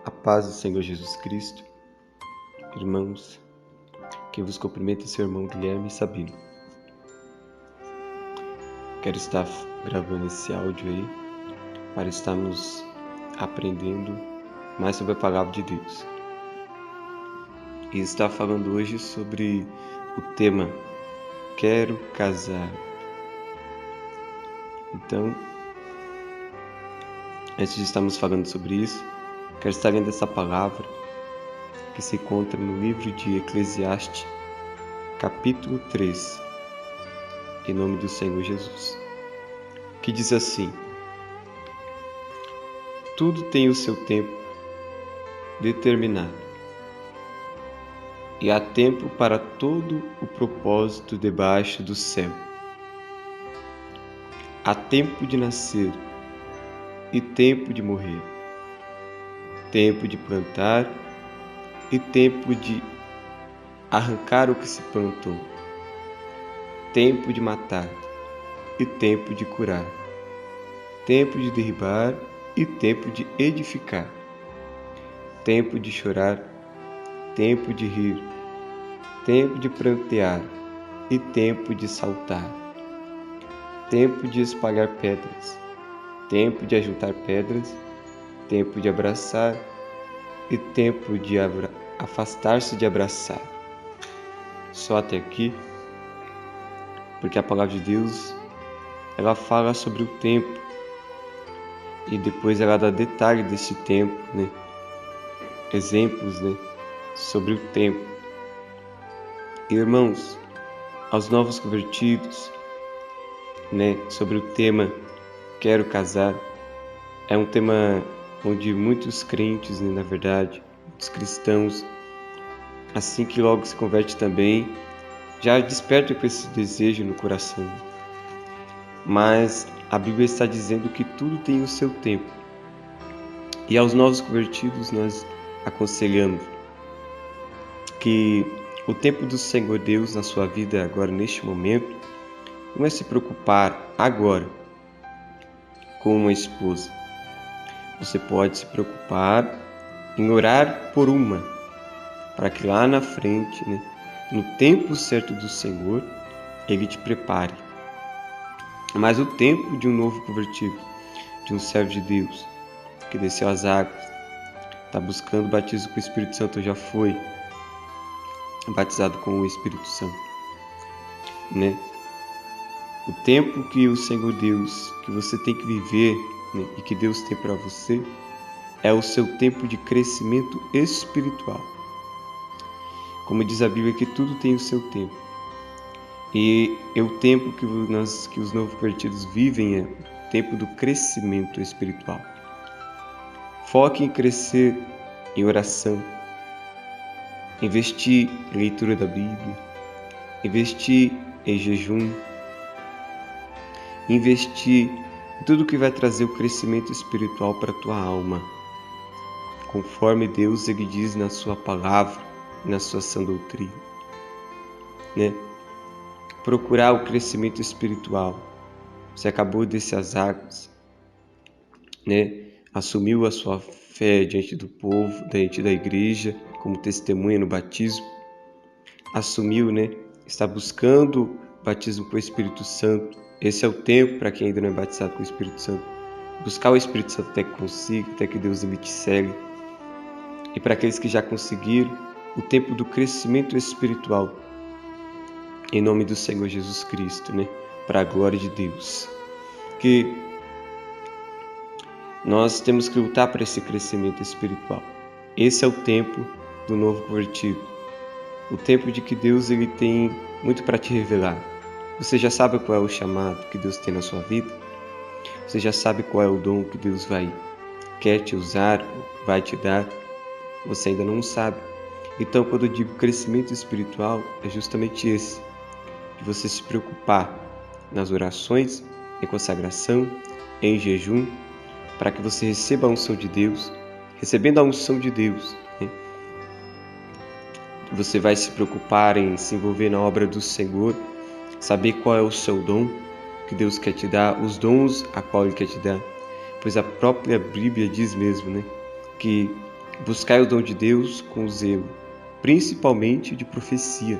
A paz do Senhor Jesus Cristo, irmãos, que vos cumprimenta seu irmão Guilherme Sabino. Quero estar gravando esse áudio aí para estarmos aprendendo mais sobre a palavra de Deus. E estar falando hoje sobre o tema Quero casar. Então, antes de estarmos falando sobre isso, quero estar lendo essa palavra que se encontra no livro de Eclesiastes, capítulo 3, em nome do Senhor Jesus, que diz assim: tudo tem o seu tempo determinado, e há tempo para todo o propósito debaixo do céu. Há tempo de nascer e tempo de morrer, tempo de plantar e tempo de arrancar o que se plantou, tempo de matar e tempo de curar, tempo de derribar e tempo de edificar, tempo de chorar, tempo de rir, tempo de prantear e tempo de saltar, tempo de espalhar pedras, tempo de ajuntar pedras, tempo de abraçar e tempo de afastar-se de abraçar. Só até aqui, porque a palavra de Deus, ela fala sobre o tempo e depois ela dá detalhe desse tempo, exemplos, sobre o tempo. Irmãos, aos novos convertidos, sobre o tema Quero casar, é um tema onde muitos crentes, na verdade, muitos cristãos, assim que logo se converte também, já despertam com esse desejo no coração. Mas a Bíblia está dizendo que tudo tem o seu tempo. E aos novos convertidos nós aconselhamos que o tempo do Senhor Deus na sua vida agora, neste momento, não é se preocupar agora com uma esposa. Você pode se preocupar em orar por uma, para que lá na frente, no tempo certo do Senhor, Ele te prepare. Mas o tempo de um novo convertido, de um servo de Deus, que desceu as águas, está buscando o batismo com o Espírito Santo, já foi batizado com o Espírito Santo, O tempo que o Senhor Deus, que você tem que viver, e que Deus tem para você, é o seu tempo de crescimento espiritual. Como diz a Bíblia, que tudo tem o seu tempo. E é o tempo que os novos convertidos vivem, é o tempo do crescimento espiritual. Foque em crescer em oração, investir em leitura da Bíblia, investir em jejum, investir em tudo que vai trazer o crescimento espiritual para a tua alma, conforme Deus Ele diz na sua palavra, na sua sã doutrina, Procurar o crescimento espiritual. Você acabou de descer as águas, Assumiu a sua fé diante do povo, diante da igreja, como testemunha no batismo. Assumiu, está buscando o batismo com o Espírito Santo. Esse é o tempo para quem ainda não é batizado com o Espírito Santo. Buscar o Espírito Santo até que consiga, até que Deus Ele te segue. E para aqueles que já conseguiram, o tempo do crescimento espiritual, em nome do Senhor Jesus Cristo, para a glória de Deus. Que nós temos que lutar para esse crescimento espiritual. Esse é o tempo do novo convertido. O tempo de que Deus Ele tem muito para te revelar. Você já sabe qual é o chamado que Deus tem na sua vida? Você já sabe qual é o dom que Deus quer te usar, vai te dar? Você ainda não sabe. Então, quando eu digo crescimento espiritual, é justamente esse. De você se preocupar nas orações, em consagração, em jejum, para que você receba a unção de Deus. Recebendo a unção de Deus, você vai se preocupar em se envolver na obra do Senhor, saber qual é o seu dom que Deus quer te dar, os dons a qual Ele quer te dar. Pois a própria Bíblia diz mesmo, que Buscai o dom de Deus com zelo, principalmente de profecia.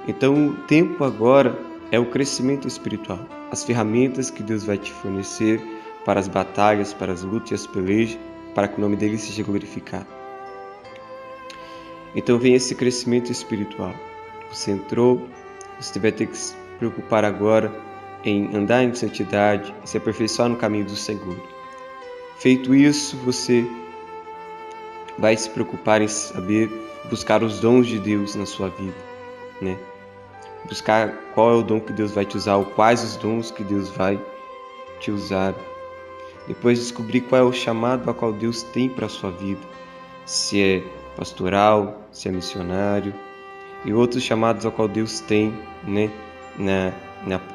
Então, o tempo agora é o crescimento espiritual, as ferramentas que Deus vai te fornecer para as batalhas, para as lutas e as pelejas, para que o nome dele seja glorificado. Então vem esse crescimento espiritual. Você entrou, você vai ter que se preocupar agora em andar em santidade, em se aperfeiçoar no caminho do Senhor. Feito isso, você vai se preocupar em saber buscar os dons de Deus na sua vida, né? Buscar qual é o dom que Deus vai te usar, ou quais os dons que Deus vai te usar. Depois descobrir qual é o chamado a qual Deus tem para a sua vida, se é pastoral, se é missionário, e outros chamados a qual Deus tem, né,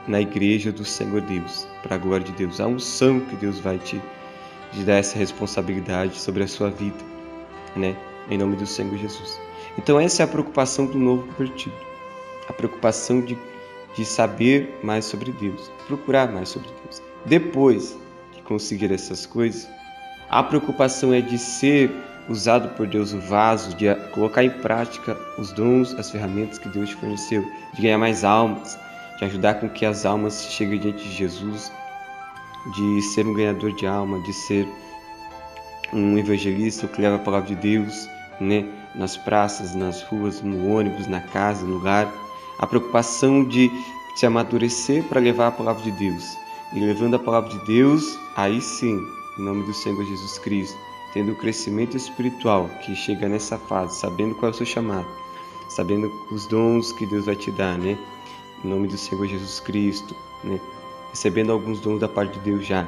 na igreja do Senhor Deus, para a glória de Deus. A unção que Deus vai te dar essa responsabilidade sobre a sua vida, né, em nome do Senhor Jesus. Então essa é a preocupação do novo convertido, a preocupação de saber mais sobre Deus, procurar mais sobre Deus. Depois de conseguir essas coisas, a preocupação é de ser usado por Deus o vaso, de colocar em prática os dons, as ferramentas que Deus te forneceu, de ganhar mais almas, de ajudar com que as almas cheguem diante de Jesus, de ser um ganhador de alma, de ser um evangelista que leva a palavra de Deus, né, nas praças, nas ruas, no ônibus, na casa, no lar. A preocupação de se amadurecer para levar a palavra de Deus. E levando a palavra de Deus, aí sim, em nome do Senhor Jesus Cristo, tendo o crescimento espiritual que chega nessa fase, sabendo qual é o seu chamado, sabendo os dons que Deus vai te dar, né? Em nome do Senhor Jesus Cristo, né? Recebendo alguns dons da parte de Deus já,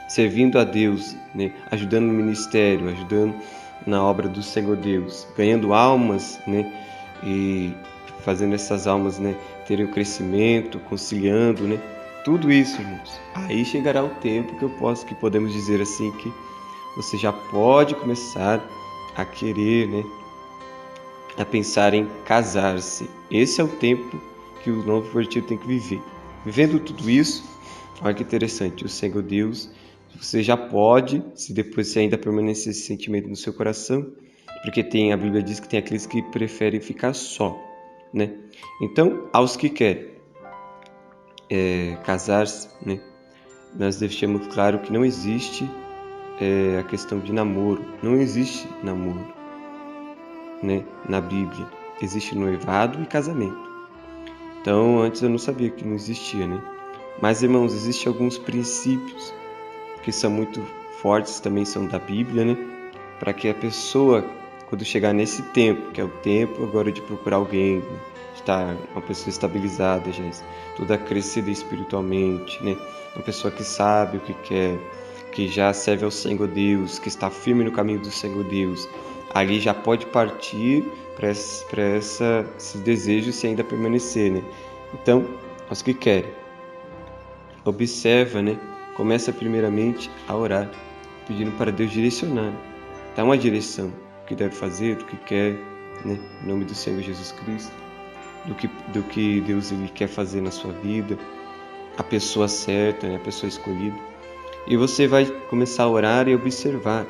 servindo a Deus, né? Ajudando no ministério, ajudando na obra do Senhor Deus, ganhando almas, né? E fazendo essas almas, né, terem o crescimento, conciliando, né? Tudo isso, irmãos. Aí chegará o tempo que podemos dizer assim que você já pode começar a querer, né, a pensar em casar-se. Esse é o tempo que o novo convertido tem que viver. Vivendo tudo isso, olha que interessante, o Senhor Deus, você já pode, se depois você ainda permanecer esse sentimento no seu coração, porque a Bíblia diz que tem aqueles que preferem ficar só, né? Então, aos que querem casar-se, né, nós deixamos claro que não existe a questão de namoro. Não existe namoro, né, na Bíblia. Existe noivado e casamento. Então, antes eu não sabia que não existia, né? Mas, irmãos, existem alguns princípios que são muito fortes, também são da Bíblia, né? Para que a pessoa, quando chegar nesse tempo, que é o tempo agora de procurar alguém, né? Estar uma pessoa estabilizada, já toda crescida espiritualmente, né? Uma pessoa que sabe o que quer, que já serve ao Senhor Deus, que está firme no caminho do Senhor Deus, ali já pode partir para esses desejos se ainda permanecer, né? Então, os que querem, observa, né? Começa primeiramente a orar, pedindo para Deus direcionar, dar uma direção, o que deve fazer, do que quer, né? Em nome do Senhor Jesus Cristo, do que Deus ele quer fazer na sua vida, a pessoa certa, né? A pessoa escolhida. E você vai começar a orar e observar.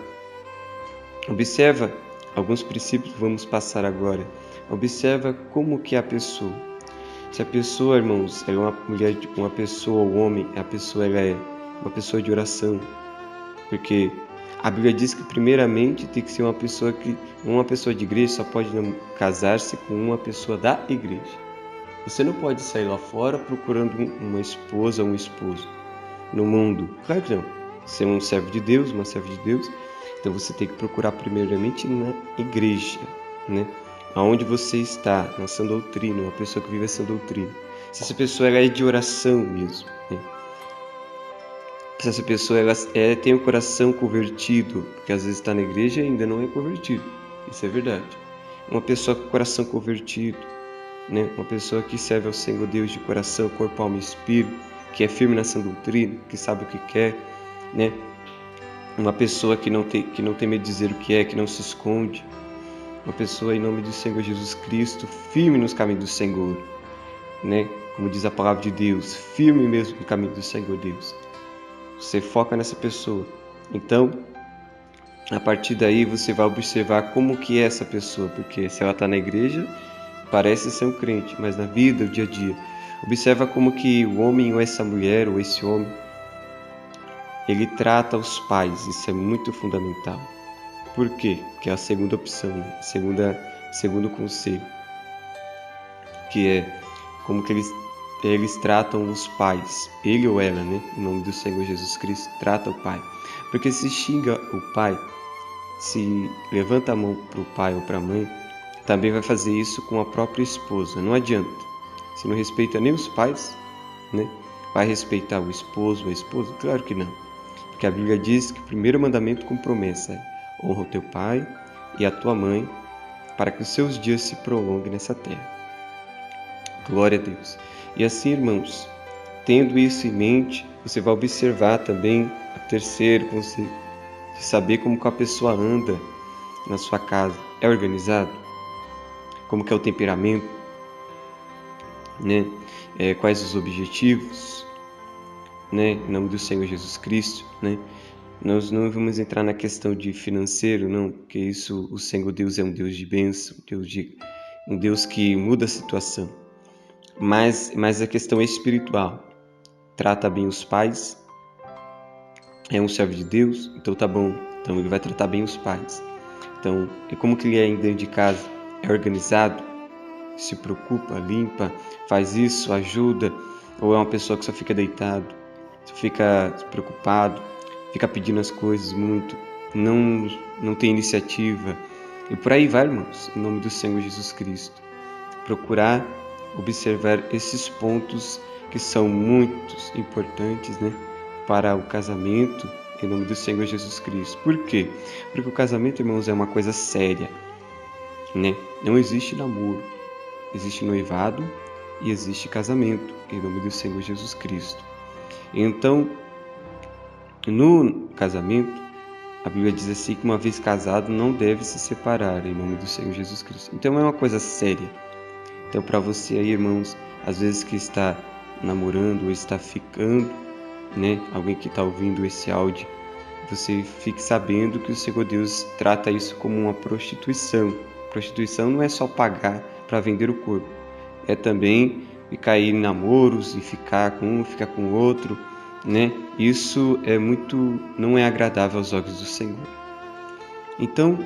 Observa alguns princípios que vamos passar agora. Observa como que é a pessoa. Se a pessoa, irmãos, ela é uma mulher, uma pessoa, ou homem, a pessoa ela é uma pessoa de oração. Porque a Bíblia diz que primeiramente tem que ser uma pessoa de igreja só pode casar-se com uma pessoa da igreja. Você não pode sair lá fora procurando uma esposa ou um esposo no mundo. Claro que não. Você é um servo de Deus, uma serva de Deus. Então você tem que procurar primeiramente na igreja, né? Aonde você está, na sã doutrina, uma pessoa que vive essa doutrina. Se essa pessoa ela é de oração mesmo, né? Se essa pessoa ela tem o coração convertido, porque às vezes está na igreja e ainda não é convertido. Isso é verdade. Uma pessoa com o coração convertido, né? Uma pessoa que serve ao Senhor Deus de coração, corpo, alma e espírito, que é firme nessa doutrina, que sabe o que quer, né? Uma pessoa que não tem medo de dizer o que é, que não se esconde. Uma pessoa, em nome do Senhor Jesus Cristo, firme nos caminhos do Senhor, né? Como diz a palavra de Deus, firme mesmo no caminho do Senhor Deus. Você foca nessa pessoa. Então, A partir daí você vai observar como que é essa pessoa, porque se ela está na igreja, parece ser um crente, mas na vida, o dia a dia, observa como que o homem ou essa mulher ou esse homem, ele trata os pais. Isso é muito fundamental. Por quê? Que é a segunda opção, né? Segundo conselho, que é como que eles tratam os pais, ele ou ela, né? Em nome do Senhor Jesus Cristo, trata o pai. Porque se xinga o pai, se levanta a mão para o pai ou para a mãe, também vai fazer isso com a própria esposa. Não adianta. Se não respeita nem os pais, né? Vai respeitar o esposo ou a esposa? Claro que não. Porque a Bíblia diz que o primeiro mandamento com promessa é: honra o teu pai e a tua mãe, para que os seus dias se prolonguem nessa terra. Glória a Deus. E assim, irmãos, tendo isso em mente, você vai observar também o terceiro conselho, de saber como que a pessoa anda na sua casa. É organizado? Como que é o temperamento? Né? Quais os objetivos? Né? Em nome do Senhor Jesus Cristo, né? Nós não vamos entrar na questão de financeiro, não, porque isso, o Senhor Deus é um Deus de bênção, um Deus que muda a situação. Mas a questão é espiritual. Trata bem os pais, é um servo de Deus, então tá bom. Então ele vai tratar bem os pais. Então, e como que ele é dentro de casa? É organizado? Se preocupa, limpa, faz isso, ajuda? Ou é uma pessoa que só fica deitado, só fica preocupado, fica pedindo as coisas muito, não tem iniciativa? E por aí vai, irmãos, em nome do Senhor Jesus Cristo. Procurar observar esses pontos que são muito importantes, né, para o casamento, em nome do Senhor Jesus Cristo. Por quê? Porque o casamento, irmãos, é uma coisa séria, né? Não existe namoro, existe noivado e existe casamento, em nome do Senhor Jesus Cristo. Então, no casamento, a Bíblia diz assim que uma vez casado não deve se separar, em nome do Senhor Jesus Cristo. Então é uma coisa séria. Então, para você aí, irmãos, às vezes que está namorando ou está ficando, né? Alguém que está ouvindo esse áudio, você fique sabendo que o Senhor Deus trata isso como uma prostituição. Prostituição não é só pagar para vender o corpo, é também ficar aí em namoros e ficar com um, ficar com o outro, né? Isso não é agradável aos olhos do Senhor. Então,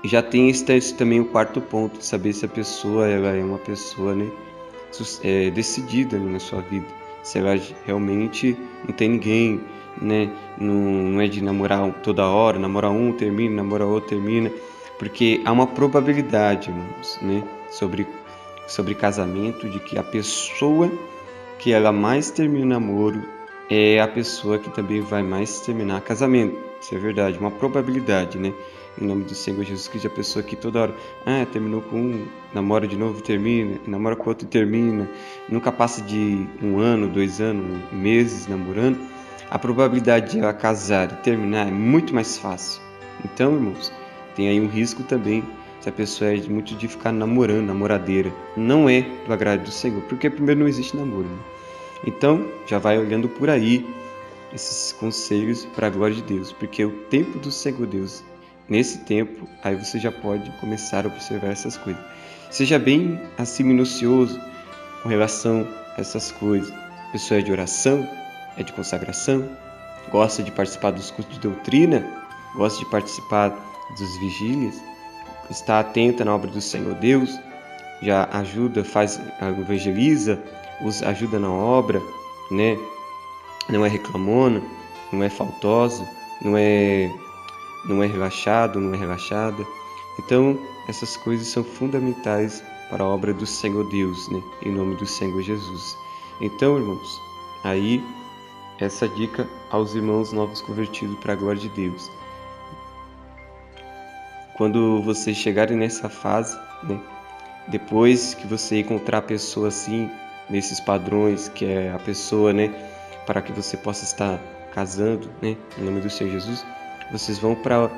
já tem esse também o quarto ponto, de saber se a pessoa ela é uma pessoa, né, decidida, né, na sua vida. Se ela realmente não tem ninguém, né, não é de namorar toda hora, namora um, termina, namora outro, termina. Porque há uma probabilidade, irmãos, né, sobre casamento, de que a pessoa que ela mais termina o namoro é a pessoa que também vai mais terminar casamento. Isso é verdade, uma probabilidade, né? Em nome do Senhor Jesus Cristo, a pessoa que toda hora, terminou com um, namora de novo e termina, namora com outro e termina, nunca passa de 1 ano, 2 anos, meses namorando, a probabilidade de ela casar e terminar é muito mais fácil. Então, irmãos, tem aí um risco também, se a pessoa é muito de ficar namorando, namoradeira. Não é do agrado do Senhor, porque primeiro não existe namoro, né? Então, já vai olhando por aí esses conselhos para a glória de Deus, porque o tempo do Senhor Deus, nesse tempo, aí você já pode começar a observar essas coisas. Seja bem assim minucioso com relação a essas coisas. A pessoa é de oração, é de consagração, gosta de participar dos cursos de doutrina, gosta de participar dos vigílias, está atenta na obra do Senhor Deus, já ajuda, evangeliza, os ajuda na obra, né? Não é reclamona, não é faltosa, não é relaxado, não é relaxada. Então, essas coisas são fundamentais para a obra do Senhor Deus, né? Em nome do Senhor Jesus. Então, irmãos, aí essa dica aos irmãos novos convertidos para a glória de Deus. Quando vocês chegarem nessa fase, né? Depois que você encontrar a pessoa assim, nesses padrões, que é a pessoa, né, para que você possa estar casando, né, em nome do Senhor Jesus, vocês vão para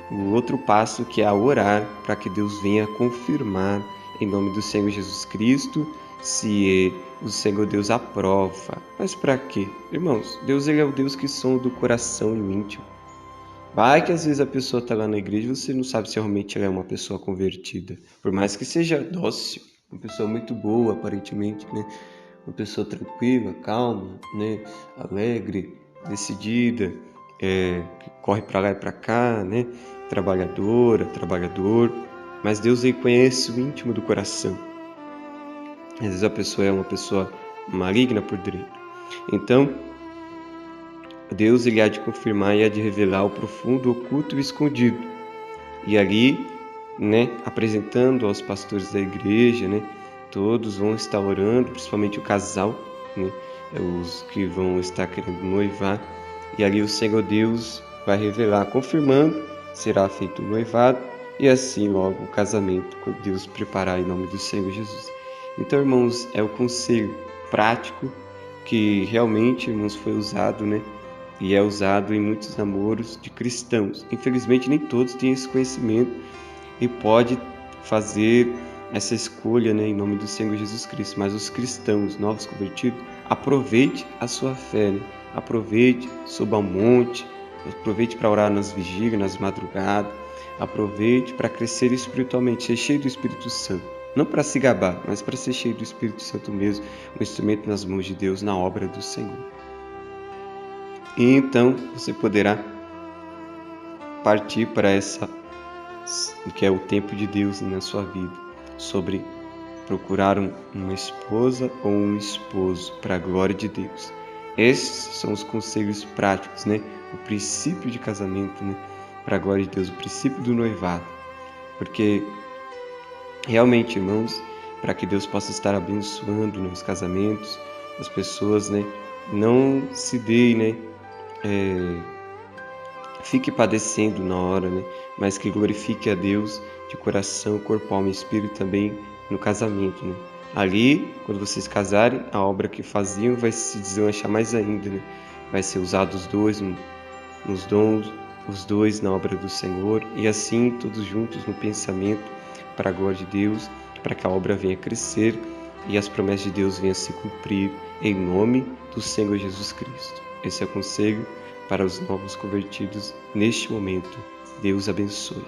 o outro passo, que é a orar, para que Deus venha confirmar, em nome do Senhor Jesus Cristo, se o Senhor Deus aprova. Mas para quê? Irmãos, Deus ele é o Deus que sonda o coração e o íntimo. Vai que às vezes a pessoa está lá na igreja e você não sabe se realmente ela é uma pessoa convertida. Por mais que seja dócil, uma pessoa muito boa, aparentemente, né? Uma pessoa tranquila, calma, né? Alegre, decidida, que corre para lá e para cá, né? Trabalhadora, trabalhador. Mas Deus aí conhece o íntimo do coração. Às vezes a pessoa é uma pessoa maligna por dentro. Então, Deus ele há de confirmar e há de revelar o profundo, oculto e escondido. E ali, né, apresentando aos pastores da igreja, né, todos vão estar orando, principalmente o casal, né, os que vão estar querendo noivar. E ali o Senhor Deus vai revelar, confirmando, será feito o noivado e assim logo o casamento, quando Deus preparar em nome do Senhor Jesus. Então, irmãos, é o conselho prático que realmente, irmãos, foi usado, né? E é usado em muitos namoros de cristãos. Infelizmente, nem todos têm esse conhecimento e pode fazer essa escolha, né, em nome do Senhor Jesus Cristo. Mas os cristãos, novos convertidos, aproveite a sua fé, né? Aproveite, suba ao monte, aproveite para orar nas vigílias, nas madrugadas, aproveite para crescer espiritualmente, ser cheio do Espírito Santo. Não para se gabar, mas para ser cheio do Espírito Santo mesmo, um instrumento nas mãos de Deus, na obra do Senhor. E então você poderá partir para essa, que é o tempo de Deus na sua vida, sobre procurar uma esposa ou um esposo para a glória de Deus. Esses são os conselhos práticos, né? O princípio de casamento, né? Para a glória de Deus, o princípio do noivado. Porque realmente, irmãos, para que Deus possa estar abençoando, né, os casamentos, as pessoas, né? Não se deem, né? Fique padecendo na hora, né? Mas que glorifique a Deus de coração, corpo, alma e espírito também no casamento, né? Ali, quando vocês casarem, a obra que faziam vai se deslanchar mais ainda, né? Vai ser usado os dois nos dons, os dois na obra do Senhor e assim todos juntos no pensamento para a glória de Deus, para que a obra venha crescer e as promessas de Deus venham se cumprir em nome do Senhor Jesus Cristo. Esse é o conselho para os novos convertidos neste momento. Deus abençoe.